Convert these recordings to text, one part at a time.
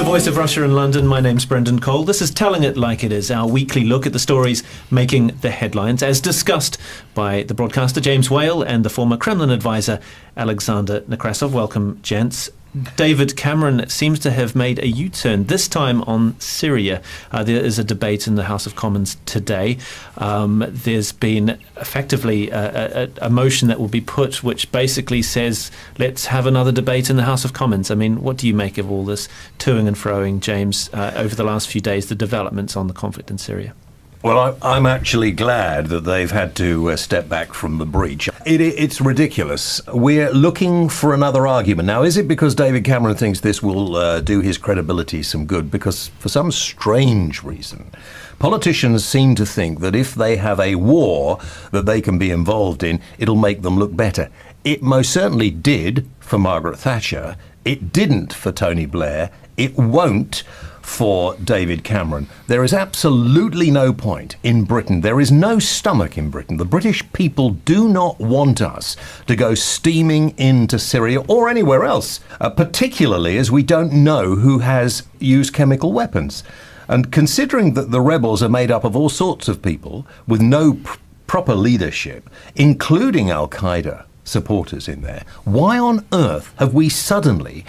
Voice of Russia in London. My name's Brendan Cole. This is Telling It Like It Is, our weekly look at the stories making the headlines, as discussed by the broadcaster James Whale and the former Kremlin advisor Alexander Nekrassov. Welcome, gents. David Cameron seems to have made a U-turn, this time on Syria. There is a debate in the House of Commons today. There's been effectively a motion that will be put which basically says, let's have another debate in the House of Commons. I mean, what do you make of all this toing and froing, James, over the last few days, the developments on the conflict in Syria? Well, I'm actually glad that they've had to step back from the breach. It's ridiculous. We're looking for another argument. Now, is it because David Cameron thinks this will do his credibility some good? Because for some strange reason, politicians seem to think that if they have a war that they can be involved in, it'll make them look better. It most certainly did for Margaret Thatcher. It didn't for Tony Blair. It won't for David Cameron. There is absolutely no point in Britain. There is no stomach in Britain. The British people do not want us to go steaming into Syria or anywhere else, particularly as we don't know who has used chemical weapons. And considering that the rebels are made up of all sorts of people with no proper leadership, including Al-Qaeda supporters in there, why on earth have we suddenly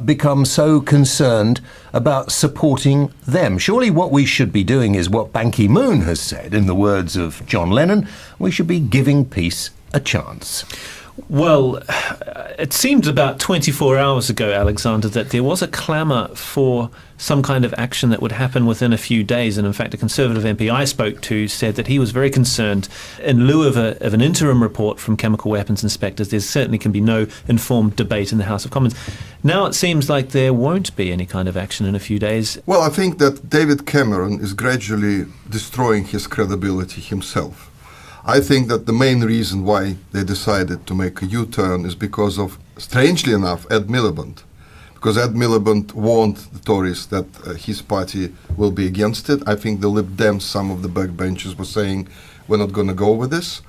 become so concerned about supporting them? Surely what we should be doing is what Ban Ki-moon has said, in the words of John Lennon: we should be giving peace a chance. Well, it seemed about 24 hours ago, Alexander, that there was a clamour for some kind of action that would happen within a few days. And in fact, a Conservative MP I spoke to said that he was very concerned, in lieu of an interim report from chemical weapons inspectors, there certainly can be no informed debate in the House of Commons. Now it seems like there won't be any kind of action in a few days. Well, I think that David Cameron is gradually destroying his credibility himself. I think that the main reason why they decided to make a U-turn is because of, strangely enough, Ed Miliband. Because Ed Miliband warned the Tories that his party will be against it. I think the Lib Dems, some of the backbenchers, were saying, we're not going to go with this.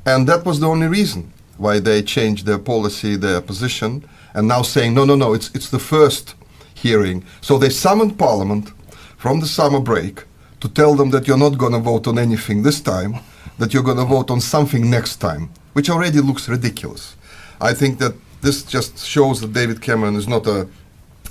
And that was the only reason why they changed their policy, their position, and now saying, no, it's the first hearing. So they summoned Parliament from the summer break to tell them that you're not going to vote on anything this time, that you're going to vote on something next time, which already looks ridiculous. I think that this just shows that David Cameron is not a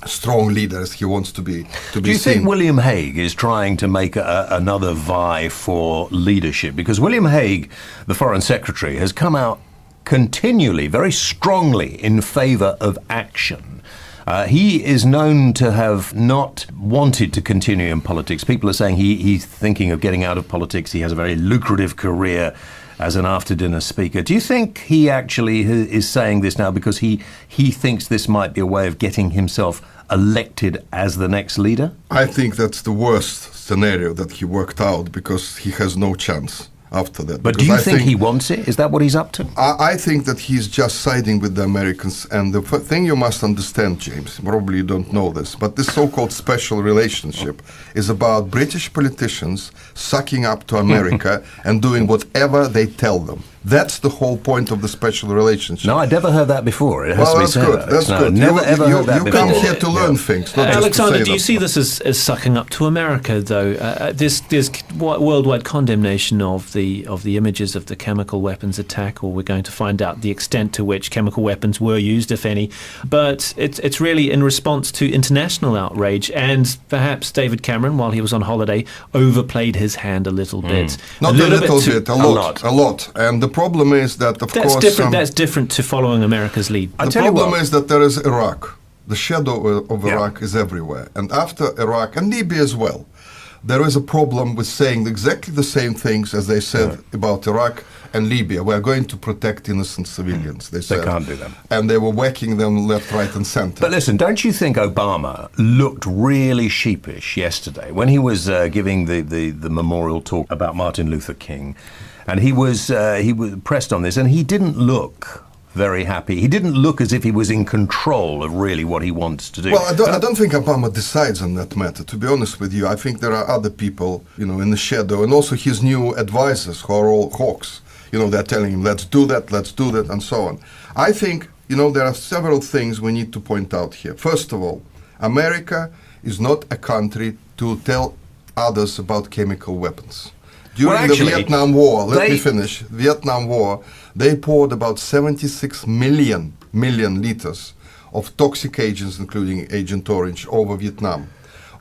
strong leader as he wants to be. Do you think William Hague is trying to make another vie for leadership? Because William Hague, the Foreign Secretary, has come out continually, very strongly in favour of action. He is known to have not wanted to continue in politics. People are saying he's thinking of getting out of politics. He has a very lucrative career as an after-dinner speaker. Do you think he actually is saying this now because he thinks this might be a way of getting himself elected as the next leader? I think that's the worst scenario that he worked out, because he has no chance after that. But do you think he wants it? Is that what he's up to? I think that he's just siding with the Americans. And the thing you must understand, James, probably you don't know this, but this so-called special relationship is about British politicians sucking up to America and doing whatever they tell them. That's the whole point of the special relationship. No, I'd never heard that before. It has to be said. That's good. Never ever heard that before. You come here to learn things, not Alexander, just to say do you see this as sucking up to America, though? There's worldwide condemnation of the images of the chemical weapons attack, or we're going to find out the extent to which chemical weapons were used, if any. But it's really in response to international outrage, and perhaps David Cameron, while he was on holiday, overplayed his hand a little bit. Not a little bit, a lot. And the problem is that, of course... That's different to following America's lead. The problem is that there is Iraq. The shadow of Iraq is everywhere. And after Iraq, and Libya as well, there is a problem with saying exactly the same things as they said about Iraq and Libya. We are going to protect innocent civilians, they said. They can't do that. And they were whacking them left, right and center. But listen, don't you think Obama looked really sheepish yesterday when he was giving the memorial talk about Martin Luther King? And he was pressed on this, and he didn't look very happy. He didn't look as if he was in control of really what he wants to do. Well, I don't think Obama decides on that matter, to be honest with you. I think there are other people, in the shadow, and also his new advisors who are all hawks. They're telling him, let's do that, and so on. I think, there are several things we need to point out here. First of all, America is not a country to tell others about chemical weapons. During Well, the Vietnam War, let me finish. Vietnam War, they poured about 76 million liters of toxic agents, including Agent Orange, over Vietnam,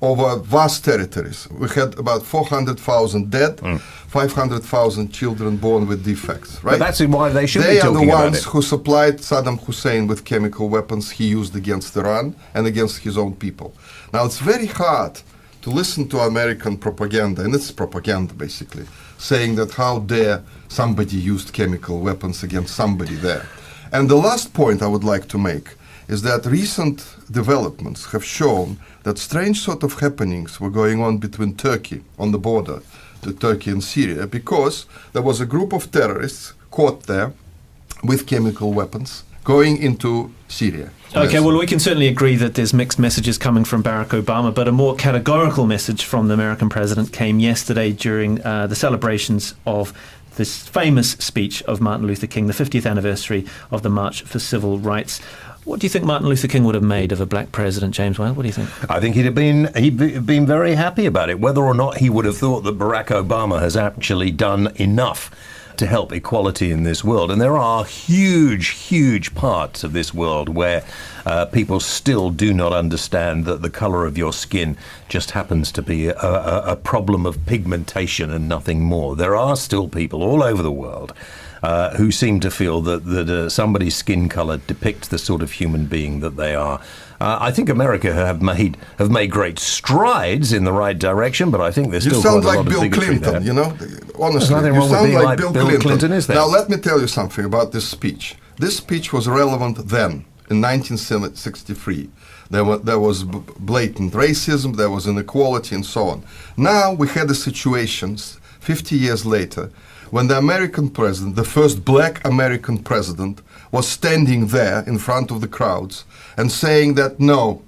over vast territories. We had about 400,000 dead, 500,000 children born with defects, right? But that's why they should They be are talking the about ones it. who supplied Saddam Hussein with chemical weapons he used against Iran and against his own people. Now, it's very hard to listen to American propaganda, and it's propaganda basically, saying that how dare somebody used chemical weapons against somebody there. And the last point I would like to make is that recent developments have shown that strange sort of happenings were going on between Turkey, on the border to Turkey and Syria, because there was a group of terrorists caught there with chemical weapons going into Syria. Okay, well, we can certainly agree that there's mixed messages coming from Barack Obama, but a more categorical message from the American president came yesterday during the celebrations of this famous speech of Martin Luther King, the 50th anniversary of the March for Civil Rights. What do you think Martin Luther King would have made of a black president, James Whale? What do you think? I think he'd been very happy about it. Whether or not he would have thought that Barack Obama has actually done enough to help equality in this world. And there are huge parts of this world where people still do not understand that the color of your skin just happens to be a problem of pigmentation and nothing more. There are still people all over the world who seem to feel that somebody's skin color depicts the sort of human being that they are. I think America have made great strides in the right direction, but I think there's still quite a lot of bigotry there. You sound like Bill Clinton, you know? Honestly, nothing you wrong with sound being like Bill Clinton, is there? Now, let me tell you something about this speech. This speech was relevant then, in 1963. There was blatant racism, there was inequality, and so on. Now we had a situation, 50 years later, when the American president, the first black American president, was standing there in front of the crowds and saying that no,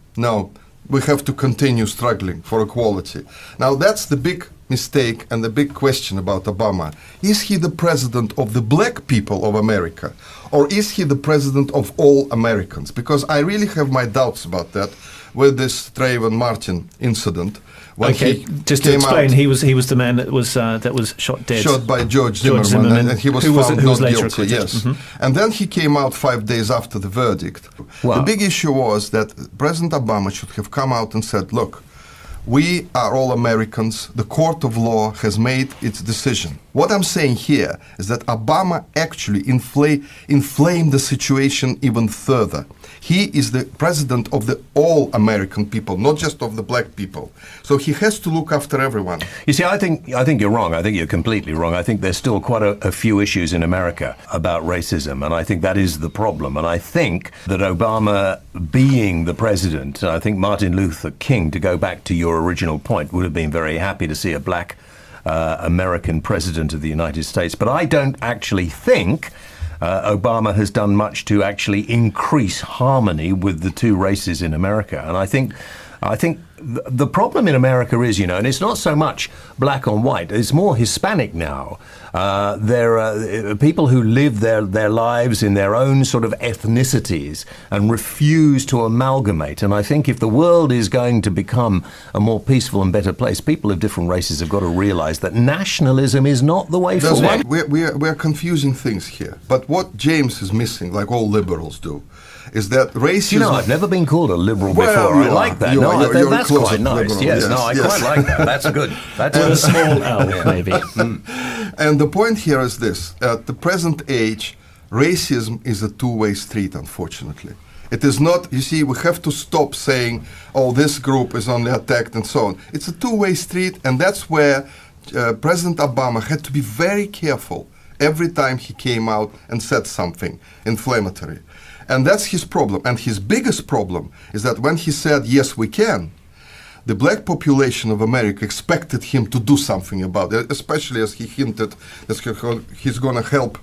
we have to continue struggling for equality. Now that's the big mistake and the big question about Obama. Is he the president of the black people of America, or is he the president of all Americans? Because I really have my doubts about that with this Trayvon Martin incident. Okay, just to explain, he was the man that was shot dead. Shot by George Zimmerman, and he was found not guilty. Yes, and then he came out 5 days after the verdict. Wow. The big issue was that President Obama should have come out and said, "Look, we are all Americans. The court of law has made its decision." What I'm saying here is that Obama actually inflamed the situation even further. He is the president of the all American people, not just of the black people. So he has to look after everyone. You see, I think you're wrong. I think you're completely wrong. I think there's still quite a few issues in America about racism, and I think that is the problem. And I think that Obama being the president, I think Martin Luther King, to go back to your original point, would have been very happy to see a black American president of the United States. But I don't actually think Obama has done much to actually increase harmony with the two races in America. And I think the problem in America is, and it's not so much black on white, it's more Hispanic now. There are people who live their lives in their own sort of ethnicities and refuse to amalgamate. And I think if the world is going to become a more peaceful and better place, people of different races have got to realize that nationalism is not the way forward. We're confusing things here. But what James is missing, like all liberals do, is that racism... I've never been called a liberal before. I like that. That's quite nice. Liberal, yes, I quite like that. That's good. That's a small L, maybe. And the point here is this. At the present age, racism is a two-way street, unfortunately. It is not, you see, we have to stop saying, oh, this group is only attacked and so on. It's a two-way street, and that's where President Obama had to be very careful every time he came out and said something inflammatory. And that's his problem. And his biggest problem is that when he said, yes, we can, the black population of America expected him to do something about it, especially as he hinted that he's going to help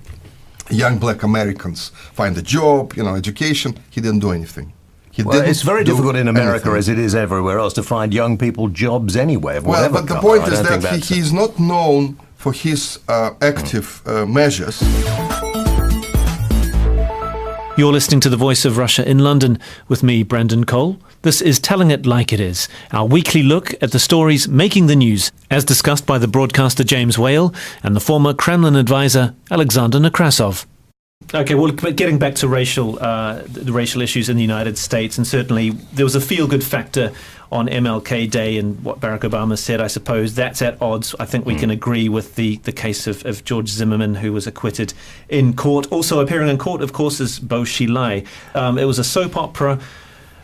young black Americans find a job, education. He didn't do anything. It's very difficult in America, as it is everywhere else, to find young people jobs anyway. Well, but the point is that he's not known for his active measures. You're listening to The Voice of Russia in London with me, Brendan Cole. This is Telling It Like It Is, our weekly look at the stories making the news, as discussed by the broadcaster James Whale and the former Kremlin advisor Alexander Nekrassov. Okay, well, getting back to the racial issues in the United States, and certainly there was a feel-good factor on MLK Day and what Barack Obama said. I suppose that's at odds. I think we can agree with the case of George Zimmerman, who was acquitted in court. Also appearing in court, of course, is Bo Xilai. It was a soap opera.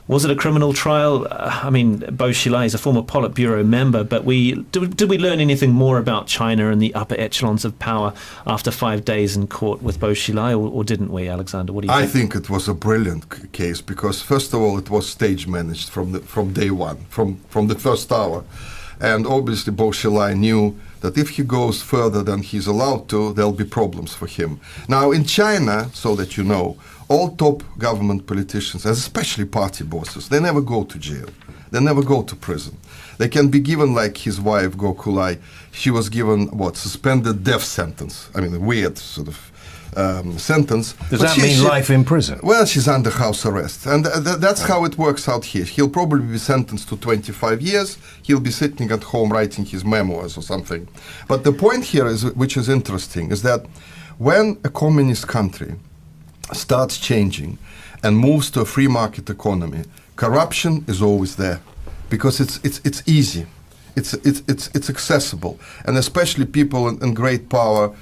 Was it a criminal trial? I mean, Bo Xilai is a former Politburo member, but did we learn anything more about China and the upper echelons of power after 5 days in court with Bo Xilai, or didn't we, Alexander? What do you think? I think it was a brilliant case because, first of all, it was stage managed from day one, from the first hour. And obviously, Bo Xilai knew that if he goes further than he's allowed to, there'll be problems for him. Now, in China, so that you know, all top government politicians, especially party bosses, they never go to jail. They never go to prison. They can be given, like his wife, Go Kulai, she was given, suspended death sentence. I mean, a weird sort of sentence. Does that mean life in prison? Well, she's under house arrest. And that's how it works out here. He'll probably be sentenced to 25 years. He'll be sitting at home writing his memoirs or something. But the point here, which is interesting, is that when a communist country starts changing and moves to a free market economy, corruption is always there because it's easy, it's accessible, and especially people in great power,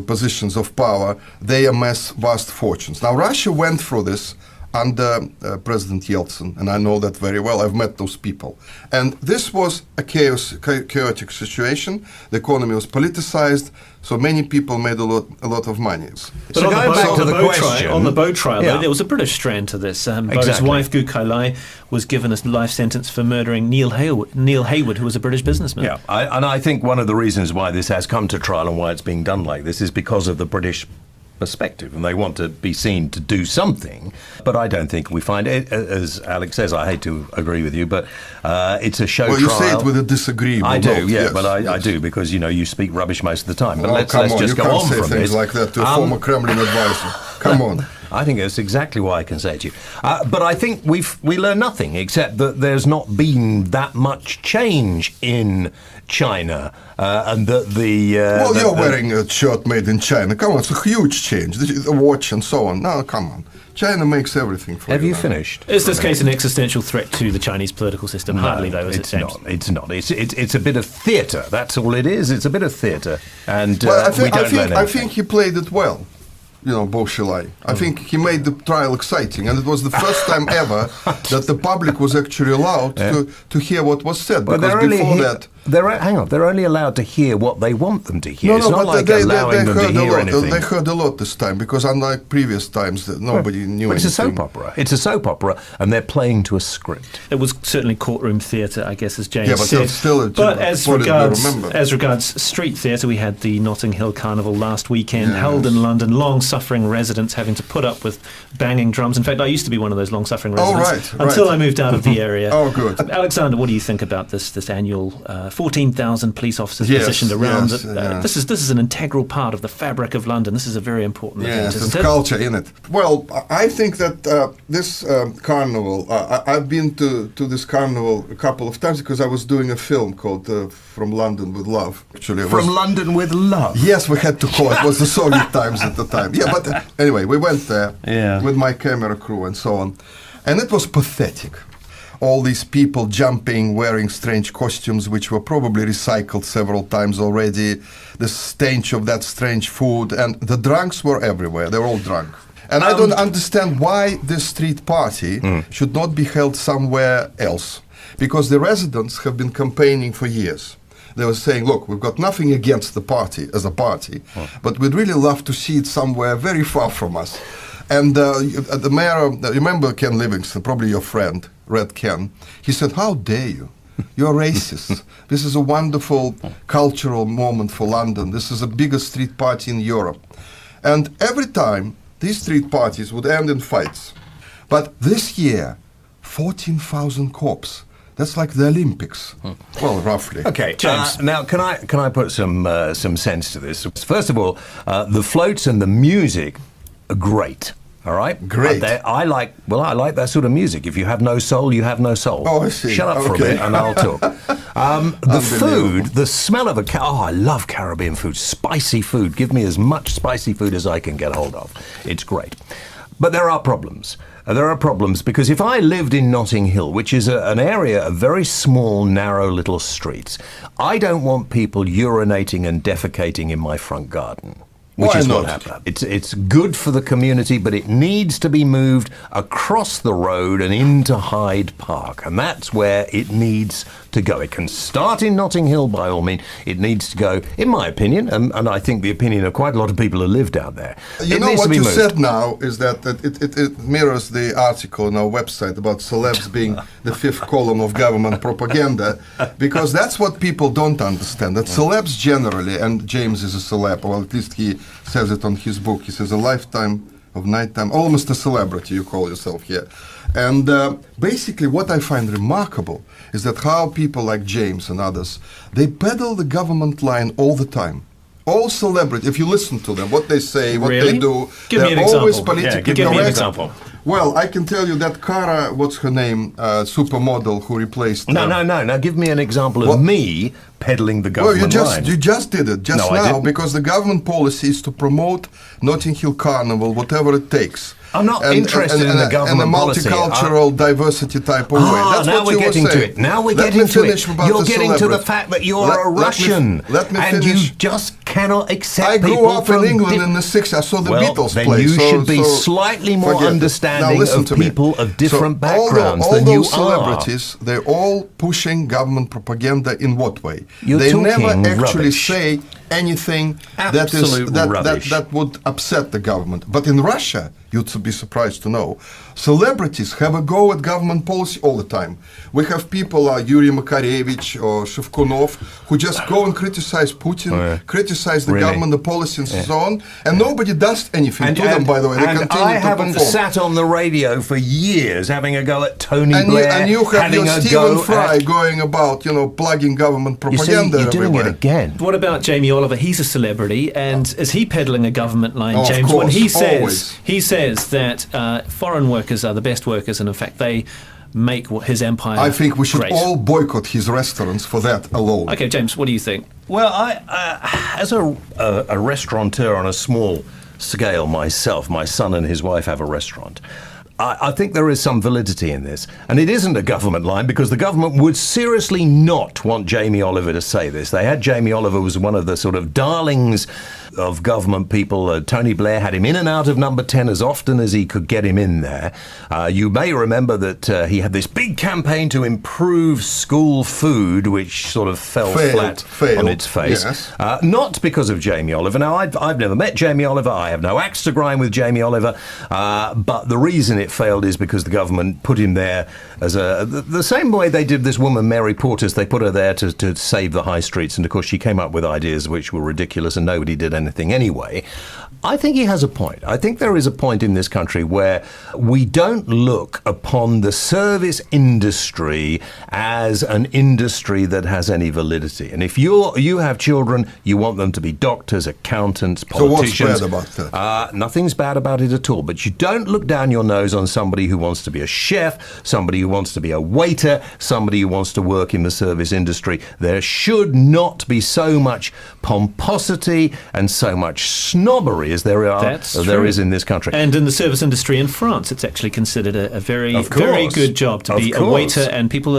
positions of power, they amass vast fortunes. Now, Russia went through this under President Yeltsin, and I know that very well. I've met those people. And this was a chaotic situation. The economy was politicized, so many people made a lot of money. But so going back to the question, on the boat trial, though, there was a British strand to this. Bo's wife, Gu Kailai, was given a life sentence for murdering Neil Haywood, who was a British businessman. Yeah, and I think one of the reasons why this has come to trial and why it's being done like this is because of the British perspective, and they want to be seen to do something. But I don't think we find it, as Alex says, I hate to agree with you, but it's a show trial. Well, you say it with a disagreement. I do, yeah, yes, but I do, because, you speak rubbish most of the time. But let's just go on from this. You can't say things like that to a former Kremlin advisor. Come on. I think that's exactly why I can say it to you. But I think we learn nothing, except that there's not been that much change in China, and that you're wearing a shirt made in China. Come on, it's a huge change. A watch and so on. No, come on. China makes everything for you. Have you finished? Is this case an existential threat to the Chinese political system? Hardly, though, as it seems. It's not. It's a bit of theatre. That's all it is. It's a bit of theatre, and we don't learn anything. I think he played it well. Bo Xilai. I think he made the trial exciting, and it was the first time ever that the public was actually allowed to hear what was said. Well, because before that, they're only allowed to hear what they want them to hear. It's not like allowing them to hear anything. They heard a lot this time, because unlike previous times, that nobody knew anything. It's a soap opera. It's a soap opera, and they're playing to a script. It was certainly courtroom theatre, I guess, as James said. But still, as regards street theatre, we had the Notting Hill Carnival last weekend, held in London. Long-suffering residents having to put up with banging drums. In fact, I used to be one of those long-suffering residents until I moved out of the area. Oh, good. Alexander, what do you think about this annual 14,000 police officers positioned around? This is an integral part of the fabric of London. This is a very important event, isn't it? Culture in it. Well, I think that this carnival, I've been to this carnival a couple of times because I was doing a film called From London with Love. Actually, London with Love? Yes, we had to call it. It was the Soviet times at the time. Yeah, but anyway, we went there with my camera crew and so on. And it was pathetic. All these people jumping, wearing strange costumes, which were probably recycled several times already, the stench of that strange food, and the drunks were everywhere. They were all drunk. And I don't understand why this street party should not be held somewhere else. Because the residents have been campaigning for years. They were saying, look, we've got nothing against the party as a party, but we'd really love to see it somewhere very far from us. And the mayor, remember Ken Livingston, probably your friend, Red Ken, he said, how dare you? You're racist. This is a wonderful cultural moment for London. This is the biggest street party in Europe. And every time, these street parties would end in fights. But this year, 14,000 cops. That's like the Olympics. Well, roughly. Okay, now can I put some sense to this? First of all, the floats and the music are great. All right, Great. I like that sort of music. If you have no soul, you have no soul. Oh, I see. Shut up for a bit, and I'll talk. The food, the smell of I love Caribbean food, spicy food. Give me as much spicy food as I can get hold of. It's great, but there are problems. There are problems because if I lived in Notting Hill, which is an area of very small, narrow little streets, I don't want people urinating and defecating in my front garden. Which Why is not? what happened. It's good for the community, but it needs to be moved across the road and into Hyde Park, and that's where it needs to go. It can start in Notting Hill by all means. It needs to go, in my opinion, and I think the opinion of quite a lot of people who live down there. You know what you said now is that it mirrors the article on our website about celebs being the fifth column of government propaganda, because that's what people don't understand. That celebs generally, and James is a celeb, or at least he says it on his book. He says a lifetime of nighttime, almost a celebrity you call yourself here. And basically what I find remarkable is that how people like James and others, they peddle the government line all the time. All celebrities, if you listen to them, what they say, what they do, Give me an always example. politically Give me an correct. example. Well, I can tell you that Cara, what's her name, supermodel who replaced... No. Now give me an example of me peddling the Well, government line. you just did it just No, I now, didn't. because the government policy is to promote Notting Hill Carnival, whatever it takes. I'm not interested in the government and a policy. multicultural diversity type of way. That's now what we're you were getting to saying. it. Now we're Let getting me to finish it. about You're the getting to the celebrity. fact that you're a Russian, let me and finish. you just cannot accept I grew people up from in England in the 60s. I saw the Beatles then play. you so, should be so slightly more forget it. understanding Now listen of to me. people of different So backgrounds all than you those are. celebrities, they're all pushing government propaganda in what way? You're they never talking actually rubbish. say anything Absolute rubbish. that would upset the government. But in Russia, you'd be surprised to know, celebrities have a go at government policy all the time. We have people like Yuri Makarevich or Shevkunov who just go and criticize Putin, criticize the Really? government, the policy, and so on, and nobody does anything to them, by the way. They and continue I to haven't perform. sat on the radio for years having a go at Tony Blair, And you have having your a Stephen go Fry at... going about, plugging government You see, propaganda you're doing everywhere. it again. What about Jamie Oliver? He's a celebrity, and is he peddling a government line, Oh, of James? When course, always. he says that foreign workers are the best workers, and in fact they make his empire I think we should great. all boycott his restaurants for that alone. Okay, James, what do you think? Well, I as a restaurateur on a small scale myself, my son and his wife have a restaurant. I think there is some validity in this. And it isn't a government line, because the government would seriously not want Jamie Oliver to say this. They had Jamie Oliver was one of the sort of darlings of government people. Tony Blair had him in and out of number 10 as often as he could get him in there. You may remember that he had this big campaign to improve school food, which sort of fell flat on its face. Yes. Not because of Jamie Oliver. Now, I've never met Jamie Oliver. I have no axe to grind with Jamie Oliver. But the reason it failed is because the government put him there as the same way they did this woman, Mary Portas. They put her there to save the high streets. And, of course, she came up with ideas which were ridiculous and nobody did anything anyway. I think he has a point. I think there is a point in this country where we don't look upon the service industry as an industry that has any validity. And if you have children, you want them to be doctors, accountants, politicians. So what's bad about that? Nothing's bad about it at all. But you don't look down your nose on somebody who wants to be a chef, somebody who wants to be a waiter, somebody who wants to work in the service industry. There should not be so much pomposity and so much snobbery as there is in this country. And in the service industry in France, it's actually considered a very good job to be a waiter, and people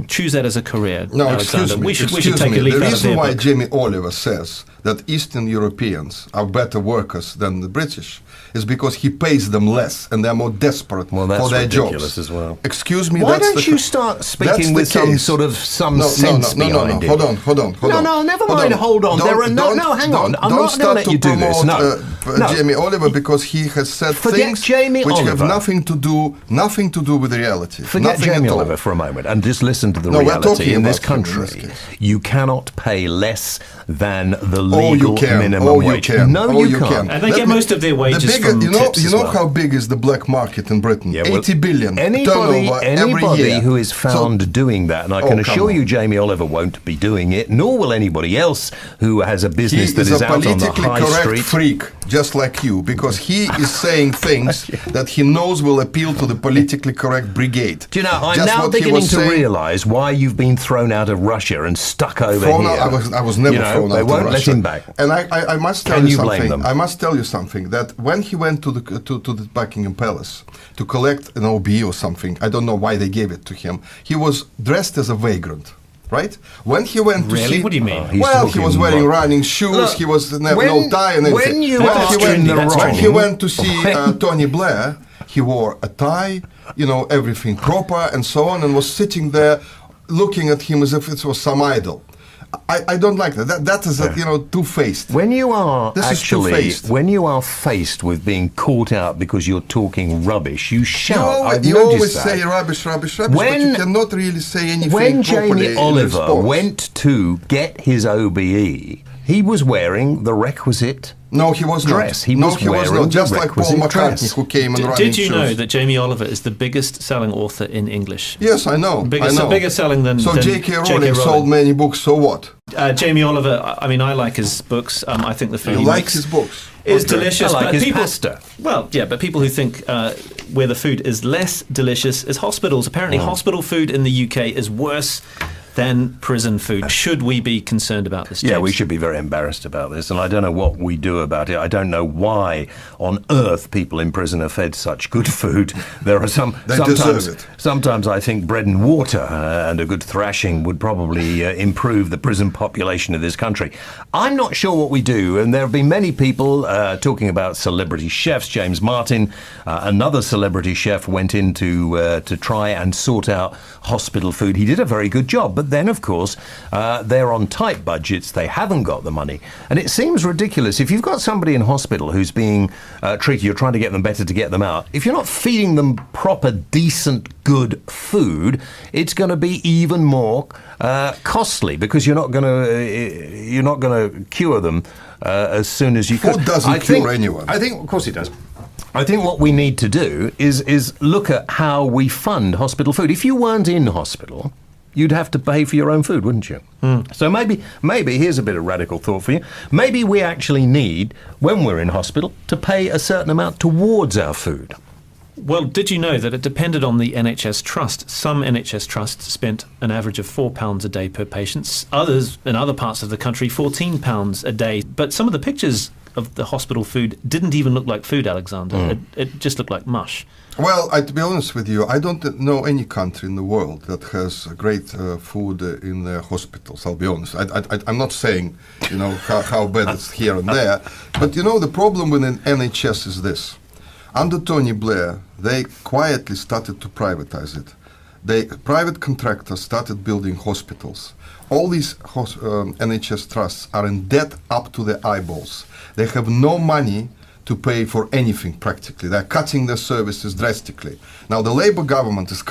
choose that as a career. No, Alexander, excuse me. we should take a leaf The out of reason their why book. Jamie Oliver says that Eastern Europeans are better workers than the British is because he pays them less and they're more desperate for their ridiculous jobs. as well. Excuse me. Why that's don't you start speaking with some case. sort of sense behind it? Hold on. No, never mind. Hold on. Hang on. I'm not going to let you do this. No. Jamie Oliver, because he has said things which have nothing to do with reality. Forget nothing Jamie at all. Oliver for a moment and just listen to the No, we're reality. talking In this about him in country, this case. you cannot pay less than the legal minimum wage. Can. No, you can't. And they get most of their wages from tips as well. How big is the black market in Britain? 80 billion turnover every Anybody year. who is found doing that, and I can assure you Jamie Oliver won't be doing it, nor will anybody else who has a business that is out on the high street. Freak. just like you, because he is saying things that he knows will appeal to the politically correct brigade. Do you know, I'm Just now what he beginning was to saying- realise why you've been thrown out of Russia and stuck over Thrown here. out- I was never You know, thrown out they of won't Russia. let him back. And I must tell Can you you blame something. them? I must tell you something, that when he went to the Buckingham Palace to collect an OBE or something, I don't know why they gave it to him, he was dressed as a vagrant. Right? When he went to Really? see... What do you mean? He's Well, he talking was wearing rubbish. running shoes, Look, he was no when- tie and everything. when you When are he in went- the when he wrong- went to see when- Tony Blair, he wore a tie, you know, everything proper and so on, and was sitting there looking at him as if it was some idol. I don't like that. That is, you know, two-faced. When you are This is actually, two-faced. when you are faced with being caught out because you're talking rubbish, you shout. I've You noticed always that. say rubbish, but When- you cannot really say anything When properly Jamie in Oliver response. went to get his OBE, he was wearing the requisite No, he was dress. not. He no, was he was wearing not. the Just like Paul requisite McCartney, dress. who came in running Did you shoes. know that Jamie Oliver is the biggest selling author in English? Yes, I know. Biggest, I know. bigger selling than So than J.K. Rowling sold many books. So what? Jamie Oliver, I mean, I like his books. I think the food You he like makes his books? is Okay. delicious. I like but his people, pasta. Well, yeah, but people who think where the food is less delicious is hospitals. Apparently, hospital food in the UK is worse than prison food. Should we be concerned about this, James? Yeah, we should be very embarrassed about this, and I don't know what we do about it. I don't know why on earth people in prison are fed such good food. There are They sometimes, deserve it. sometimes I think bread and water and a good thrashing would probably improve the prison population of this country. I'm not sure what we do, and there have been many people talking about celebrity chefs. James Martin, another celebrity chef, went in to try and sort out hospital food. He did a very good job, but then, of course, they're on tight budgets. They haven't got the money. And it seems ridiculous. If you've got somebody in hospital who's being treated, you're trying to get them better to get them out. If you're not feeding them proper, decent, good food, it's going to be even more costly, because you're not going to cure them as soon as you could. Food doesn't cure anyone. I think, of course, it does. I think what we need to do is look at how we fund hospital food. If you weren't in hospital, you'd have to pay for your own food, wouldn't you? So maybe here's a bit of radical thought for you. Maybe we actually need, when we're in hospital, to pay a certain amount towards our food. Well, did you know that it depended on the NHS trust? Some NHS trusts spent an average of £4 a day per patient. Others, in other parts of the country, £14 a day. But some of the pictures of the hospital food didn't even look like food, Alexander. It just looked like mush. Well, to be honest with you, I don't know any country in the world that has great food in their hospitals. I'll be honest. I'm not saying, you know, how bad it's here and there, but you know, the problem with an NHS is this: under Tony Blair, they quietly started to privatize it. Private contractors started building hospitals. All these NHS trusts are in debt up to their eyeballs. They have no money to pay for anything practically. They're cutting their services drastically. Now the Labour government is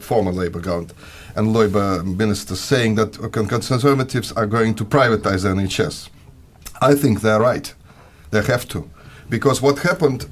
former Labour government and Labour ministers saying that Conservatives are going to privatize the NHS. I think they're right. They have to. Because what happened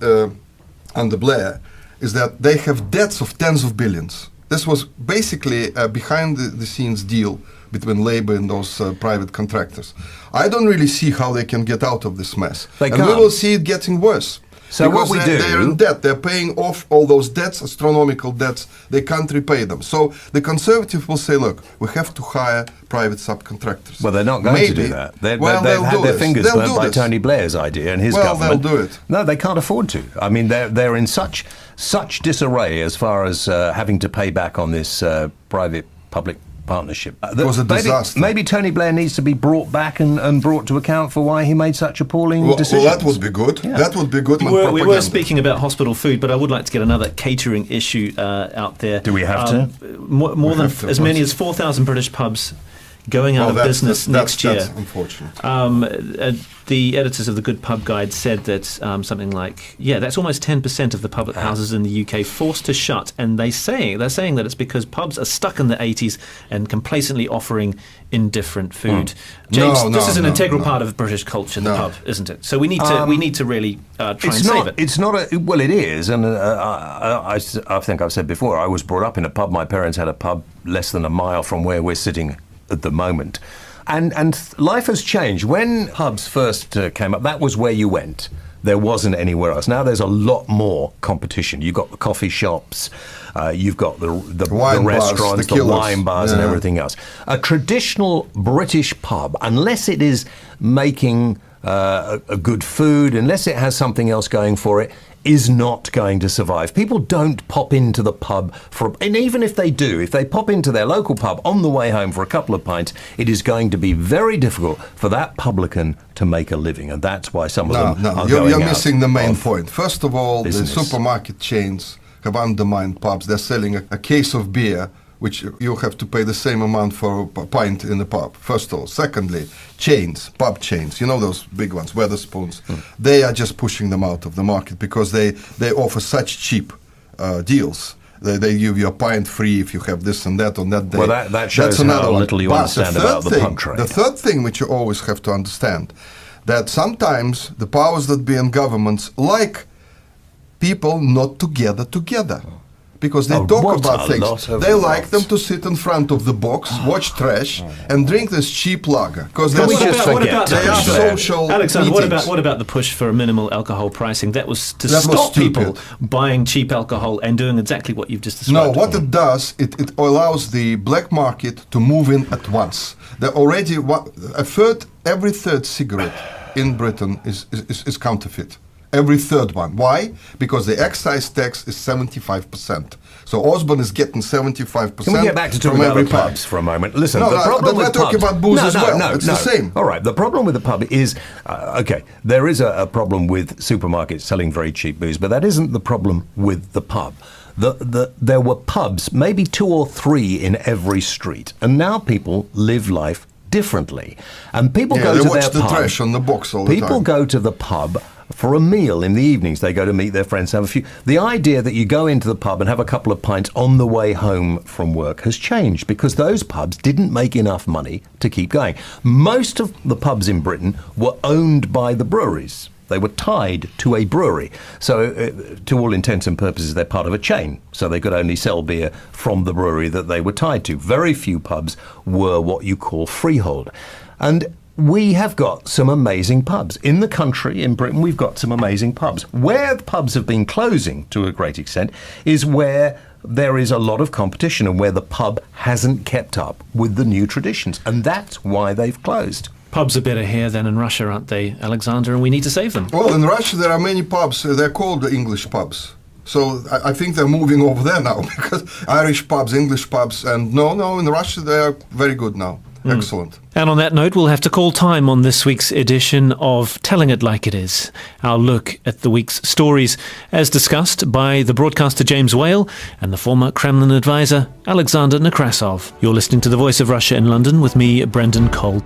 under Blair is that they have debts of tens of billions. This was basically a behind-the-scenes deal between Labour and those private contractors. I don't really see how they can get out of this mess. They and can't. we will see it getting worse. So because what we do... they're in debt. They're paying off all those debts, astronomical debts. They can't repay them. So the Conservatives will say, look, we have to hire private subcontractors. Well, they're not going to do that. They've they'll had do their this. fingers They'll burnt do by this. Tony Blair's idea and his Well, government. they'll do it. No, they can't afford to. I mean, they're in such disarray as far as having to pay back on this private-public partnership. It was a disaster. Maybe Tony Blair needs to be brought back and brought to account for why he made such appalling decisions. Well, that would be good. Yeah. That would be good. We were speaking about hospital food, but I would like to get another catering issue out there. Do we have to? More than have to, as many as 4,000 British pubs going out of business next year. That's unfortunate. The editors of the Good Pub Guide said that something like, that's almost 10% of the public houses in the UK forced to shut, and they're saying that it's because pubs are stuck in the 80s and complacently offering indifferent food. James, this is an integral part of British culture, the pub, isn't it? So we need to really try and save it. It's not well, it is, and I think I've said before, I was brought up in a pub. My parents had a pub less than a mile from where we're sitting at the moment. And life has changed. When pubs first came up, that was where you went there wasn't anywhere else. Now there's a lot more competition. You've got the coffee shops, you've got the restaurants, the wine bars and everything else. A traditional British pub, unless it is making a good food, unless it has something else going for it, is not going to survive. People don't pop into the pub and even if they do, if they pop into their local pub on the way home for a couple of pints, it is going to be very difficult for that publican to make a living, and that's why some of them are going you're out missing the main point. First of all, business. The supermarket chains have undermined pubs. They're selling a case of beer, which you have to pay the same amount for a pint in the pub, first of all. Secondly, pub chains, you know those big ones, Wetherspoons, they are just pushing them out of the market because they offer such cheap deals. They give you a pint free if you have this and that on that day. Well, that shows how little you understand about the pub trade. The third thing which you always have to understand, that sometimes the powers that be in governments like people not to gather together. Because they talk about things. They like them to sit in front of the box, watch trash, and drink this cheap lager. Because they are social Alexander, meetings. what about the push for a minimal alcohol pricing? That was to stop people buying cheap alcohol and doing exactly what you've just described. No, what it does, it allows the black market to move in at once. Every third cigarette in Britain is counterfeit. Every third one. Why? Because the excise tax is 75%. So Osborne is getting 75%. Can we get back to talking about the pubs for a moment? Listen, the problem with we're talking about booze as well. It's the same. All right, the problem with the pub is, there is a problem with supermarkets selling very cheap booze, but that isn't the problem with the pub. There were pubs, maybe 2 or 3 in every street, and now people live life differently. And people go to their pub. Trash on the box all the time. People go to the pub for a meal in the evenings. They go to meet their friends, have a few. The idea that you go into the pub and have a couple of pints on the way home from work has changed because those pubs didn't make enough money to keep going. Most of the pubs in Britain were owned by the breweries. They were tied to a brewery. So to all intents and purposes, they're part of a chain. So they could only sell beer from the brewery that they were tied to. Very few pubs were what you call freehold. And we have got some amazing pubs. In the country, in Britain, we've got some amazing pubs. Where the pubs have been closing to a great extent is where there is a lot of competition and where the pub hasn't kept up with the new traditions. And that's why they've closed. Pubs are better here than in Russia, aren't they, Alexander? And we need to save them. Well, in Russia there are many pubs. They're called the English pubs. So I think they're moving over there now because Irish pubs, English pubs, and no, in Russia they are very good now. Excellent. And on that note, we'll have to call time on this week's edition of Telling It Like It Is, our look at the week's stories as discussed by the broadcaster James Whale and the former Kremlin advisor Alexander Nekrassov. You're listening to The Voice of Russia in London with me, Brendan Cole.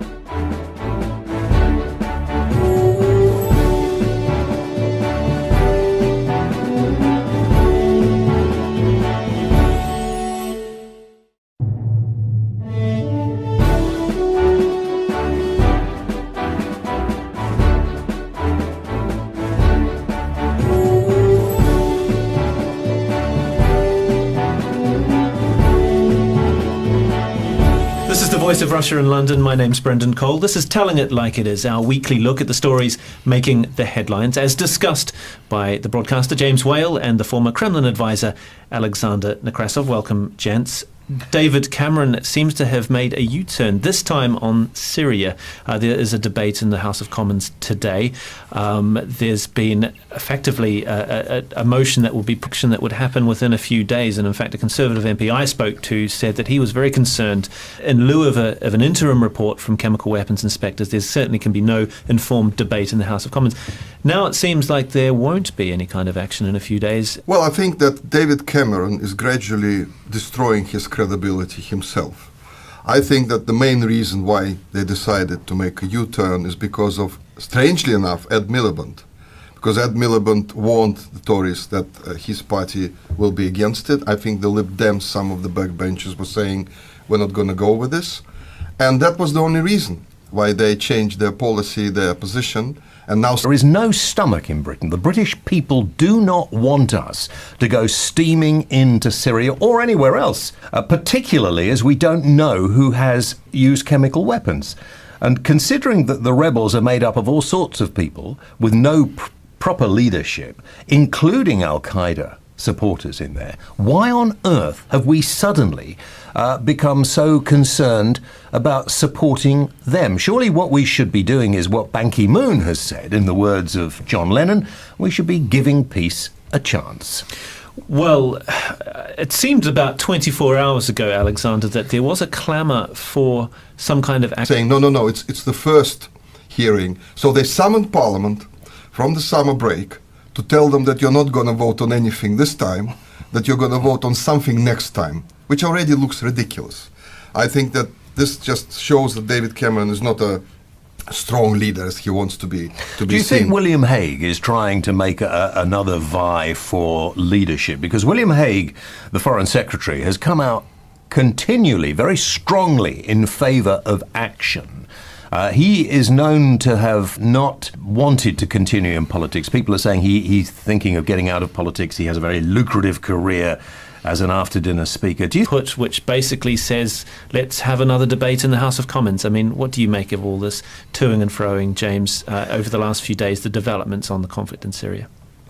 Voice of Russia in London. My name's Brendan Cole. This is Telling It Like It Is, our weekly look at the stories making the headlines, as discussed by the broadcaster James Whale and the former Kremlin advisor Alexander Nekrassov. Welcome, gents. David Cameron seems to have made a U-turn, this time on Syria. There is a debate in the House of Commons today. There's been effectively a motion that would happen within a few days, and in fact a Conservative MP I spoke to said that he was very concerned. In lieu of an interim report from chemical weapons inspectors, there certainly can be no informed debate in the House of Commons. Now it seems like there won't be any kind of action in a few days. Well, I think that David Cameron is gradually destroying his credibility himself. I think that the main reason why they decided to make a U-turn is because of, strangely enough, Ed Miliband. Because Ed Miliband warned the Tories that his party will be against it. I think the Lib Dems, some of the backbenchers, were saying we're not going to go with this. And that was the only reason why they changed their policy, their position. And now there is no stomach in Britain. The British people do not want us to go steaming into Syria or anywhere else, particularly as we don't know who has used chemical weapons. And considering that the rebels are made up of all sorts of people with no proper leadership, including Al-Qaeda supporters in there, why on earth have we suddenly become so concerned about supporting them? Surely what we should be doing is what Ban Ki-moon has said, in the words of John Lennon: we should be giving peace a chance. Well, it seemed about 24 hours ago, Alexander, that there was a clamour for some kind of action. Saying, no, it's the first hearing. So they summoned Parliament from the summer break to tell them that you're not going to vote on anything this time, that you're going to vote on something next time, which already looks ridiculous. I think that this just shows that David Cameron is not a strong leader as he wants to be. Do you think William Hague is trying to make another vie for leadership? Because William Hague, the Foreign Secretary, has come out continually, very strongly in favour of action. He is known to have not wanted to continue in politics. People are saying he's thinking of getting out of politics. He has a very lucrative career as an after-dinner speaker. Do you put, which basically says, let's have another debate in the House of Commons? I mean, what do you make of all this toing and froing, James, over the last few days, the developments on the conflict in Syria?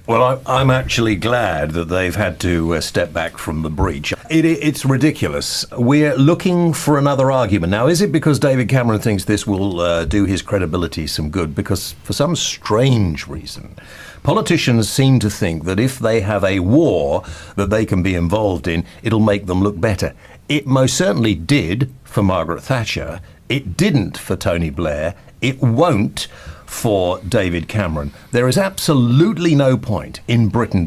Well, I'm actually glad that they've had to step back from the breach. It's ridiculous. We're looking for another argument. Now, is it because David Cameron thinks this will do his credibility some good? Because for some strange reason, politicians seem to think that if they have a war that they can be involved in, it'll make them look better. It most certainly did for Margaret Thatcher. It didn't for Tony Blair. It won't for David Cameron. There is absolutely no point in Britain.